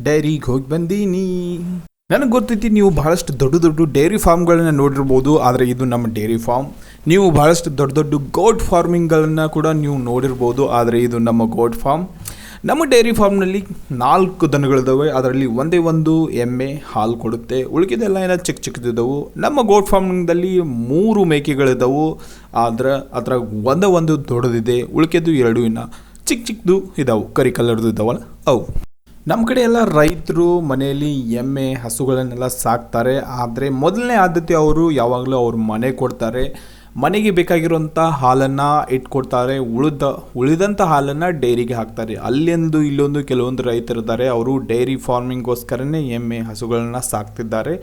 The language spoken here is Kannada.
ಡೈರಿಗೆ ಹೋಗಿ ಬಂದೀನಿ. ನನಗೆ ಗೊತ್ತೈತಿ ನೀವು ಬಹಳಷ್ಟು ದೊಡ್ಡ ದೊಡ್ಡ ಡೈರಿ ಫಾರ್ಮ್ಗಳನ್ನ ನೋಡಿರ್ಬೋದು, ಆದರೆ ಇದು ನಮ್ಮ ಡೈರಿ ಫಾರ್ಮ್. ನೀವು ಬಹಳಷ್ಟು ದೊಡ್ಡ ದೊಡ್ಡ ಗೋಟ್ ಫಾರ್ಮಿಂಗ್ಗಳನ್ನ ಕೂಡ ನೀವು ನೋಡಿರ್ಬೋದು, ಆದರೆ ಇದು ನಮ್ಮ ಗೋಟ್ ಫಾರ್ಮ್. ನಮ್ಮ ಡೈರಿ ಫಾರ್ಮ್ನಲ್ಲಿ 4 ದನಗಳಿದ್ದಾವೆ. ಅದರಲ್ಲಿ ಒಂದೇ ಒಂದು ಎಮ್ಮೆ ಹಾಲು ಕೊಡುತ್ತೆ, ಉಳಿಕೆದೆಲ್ಲ ಏನೋ ಚಿಕ್ಕ ಚಿಕ್ಕದಿದ್ದವು. ನಮ್ಮ ಗೋಟ್ ಫಾರ್ಮಿಂಗ್ದಲ್ಲಿ 3 ಮೇಕೆಗಳಿದ್ದವು, ಆದರೆ ಅದ್ರಾಗ ಒಂದು ದೊಡ್ಡದಿದೆ, ಉಳಿಕೆದು 2 ಇನ್ನು ಚಿಕ್ಕ ಚಿಕ್ಕದು ಇದ್ದಾವೆ, ಕರಿ ಕಲರ್ದು ಇದ್ದಾವಲ್ಲ ಅವು. ನಮ್ಮ ಕಡೆ ಎಲ್ಲ ರೈತರು ಮನೆಯಲ್ಲಿ ಎಮ್ಮೆ ಹಸುಗಳನ್ನೆಲ್ಲ ಸಾಕ್ತಾರೆ, ಆದರೆ ಮೊದಲನೇ ಆದ್ಯತೆ ಅವರು ಯಾವಾಗಲೂ ಅವ್ರ ಮನೆ ಕೊಡ್ತಾರೆ. ಮನೆಗೆ ಬೇಕಾಗಿರುವಂಥ ಹಾಲನ್ನು ಇಟ್ಕೊಡ್ತಾರೆ, ಉಳಿದಂಥ ಹಾಲನ್ನು ಡೈರಿಗೆ ಹಾಕ್ತಾರೆ. ಅಲ್ಲೊಂದು ಇಲ್ಲೊಂದು ಕೆಲವೊಂದು ರೈತರಿದ್ದಾರೆ, ಅವರು ಡೈರಿ ಫಾರ್ಮಿಂಗ್ಗೋಸ್ಕರನೇ ಎಮ್ಮೆ ಹಸುಗಳನ್ನ ಸಾಕ್ತಿದ್ದಾರೆ.